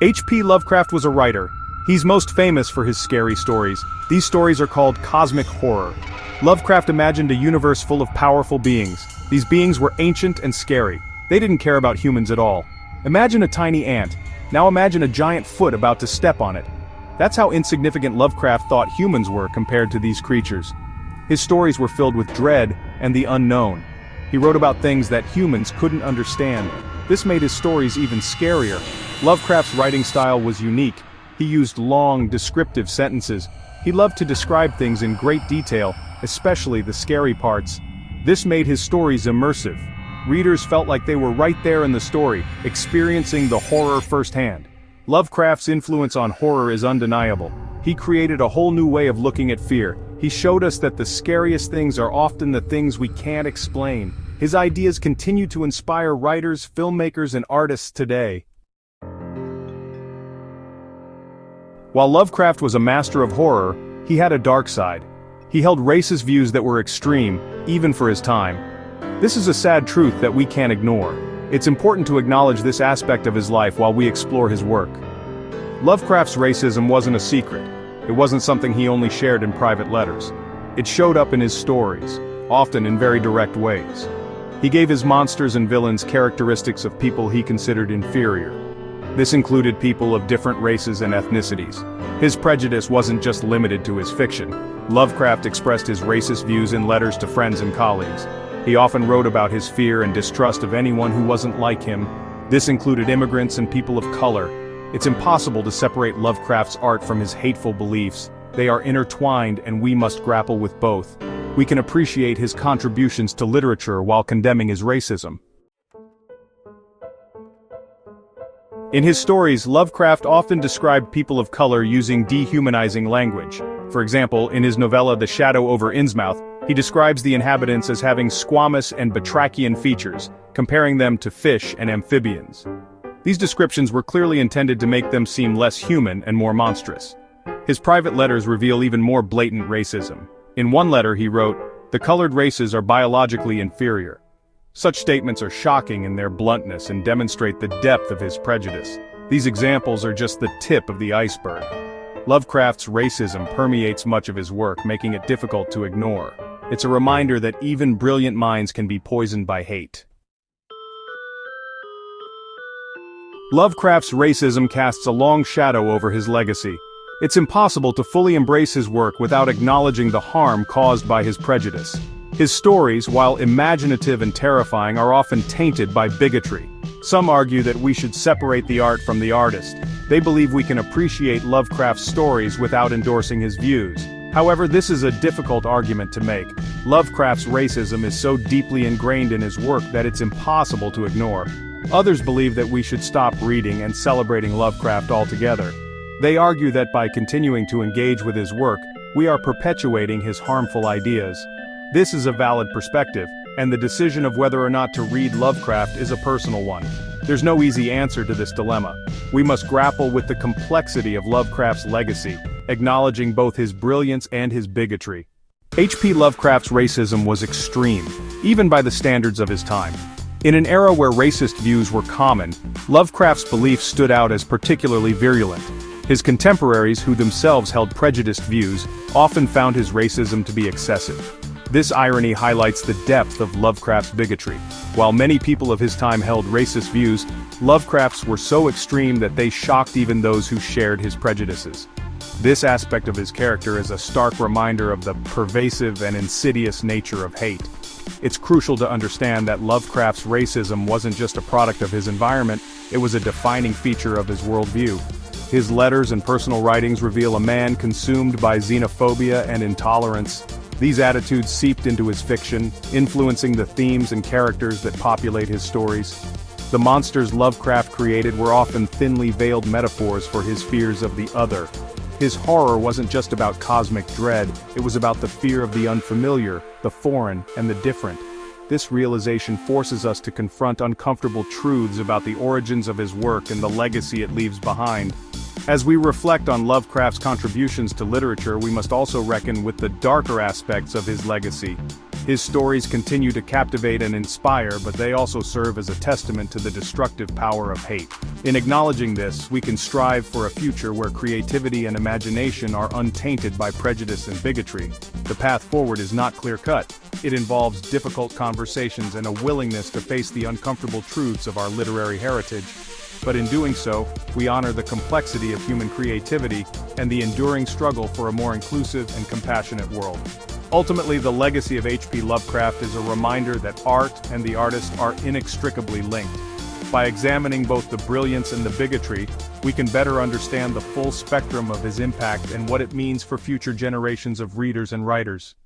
H.P. Lovecraft was a writer. He's most famous for his scary stories. These stories are called cosmic horror. Lovecraft imagined a universe full of powerful beings. These beings were ancient and scary. They didn't care about humans at all. Imagine a tiny ant. Now imagine a giant foot about to step on it. That's how insignificant Lovecraft thought humans were compared to these creatures. His stories were filled with dread and the unknown. He wrote about things that humans couldn't understand. This made his stories even scarier. Lovecraft's writing style was unique. He used long, descriptive sentences. He loved to describe things in great detail, especially the scary parts. This made his stories immersive. Readers felt like they were right there in the story, experiencing the horror firsthand. Lovecraft's influence on horror is undeniable. He created a whole new way of looking at fear. He showed us that the scariest things are often the things we can't explain. His ideas continue to inspire writers, filmmakers, and artists today. While Lovecraft was a master of horror, he had a dark side. He held racist views that were extreme, even for his time. This is a sad truth that we can't ignore. It's important to acknowledge this aspect of his life while we explore his work. Lovecraft's racism wasn't a secret. It wasn't something he only shared in private letters. It showed up in his stories, often in very direct ways. He gave his monsters and villains characteristics of people he considered inferior. This included people of different races and ethnicities. His prejudice wasn't just limited to his fiction. Lovecraft expressed his racist views in letters to friends and colleagues. He often wrote about his fear and distrust of anyone who wasn't like him. This included immigrants and people of color. It's impossible to separate Lovecraft's art from his hateful beliefs. They are intertwined, and we must grapple with both. We can appreciate his contributions to literature while condemning his racism. In his stories, Lovecraft often described people of color using dehumanizing language. For example, in his novella The Shadow over Innsmouth, he describes the inhabitants as having squamous and batrachian features, comparing them to fish and amphibians. These descriptions were clearly intended to make them seem less human and more monstrous. His private letters reveal even more blatant racism. In one letter he wrote, "The colored races are biologically inferior." Such statements are shocking in their bluntness and demonstrate the depth of his prejudice. These examples are just the tip of the iceberg. Lovecraft's racism permeates much of his work, making it difficult to ignore. It's a reminder that even brilliant minds can be poisoned by hate. Lovecraft's racism casts a long shadow over his legacy. It's impossible to fully embrace his work without acknowledging the harm caused by his prejudice. His stories, while imaginative and terrifying, are often tainted by bigotry. Some argue that we should separate the art from the artist. They believe we can appreciate Lovecraft's stories without endorsing his views. However, this is a difficult argument to make. Lovecraft's racism is so deeply ingrained in his work that it's impossible to ignore. Others believe that we should stop reading and celebrating Lovecraft altogether. They argue that by continuing to engage with his work, we are perpetuating his harmful ideas. This is a valid perspective, and the decision of whether or not to read Lovecraft is a personal one. There's no easy answer to this dilemma. We must grapple with the complexity of Lovecraft's legacy, acknowledging both his brilliance and his bigotry. H.P. Lovecraft's racism was extreme, even by the standards of his time. In an era where racist views were common, Lovecraft's beliefs stood out as particularly virulent. His contemporaries, who themselves held prejudiced views, often found his racism to be excessive. This irony highlights the depth of Lovecraft's bigotry. While many people of his time held racist views, Lovecraft's were so extreme that they shocked even those who shared his prejudices. This aspect of his character is a stark reminder of the pervasive and insidious nature of hate. It's crucial to understand that Lovecraft's racism wasn't just a product of his environment, it was a defining feature of his worldview. His letters and personal writings reveal a man consumed by xenophobia and intolerance. These attitudes seeped into his fiction, influencing the themes and characters that populate his stories. The monsters Lovecraft created were often thinly veiled metaphors for his fears of the other. His horror wasn't just about cosmic dread, it was about the fear of the unfamiliar, the foreign, and the different. This realization forces us to confront uncomfortable truths about the origins of his work and the legacy it leaves behind. As we reflect on Lovecraft's contributions to literature, we must also reckon with the darker aspects of his legacy. His stories continue to captivate and inspire, but they also serve as a testament to the destructive power of hate. In acknowledging this, we can strive for a future where creativity and imagination are untainted by prejudice and bigotry. The path forward is not clear-cut. It involves difficult conversations and a willingness to face the uncomfortable truths of our literary heritage. But in doing so, we honor the complexity of human creativity and the enduring struggle for a more inclusive and compassionate world. Ultimately, the legacy of H.P. Lovecraft is a reminder that art and the artist are inextricably linked. By examining both the brilliance and the bigotry, we can better understand the full spectrum of his impact and what it means for future generations of readers and writers.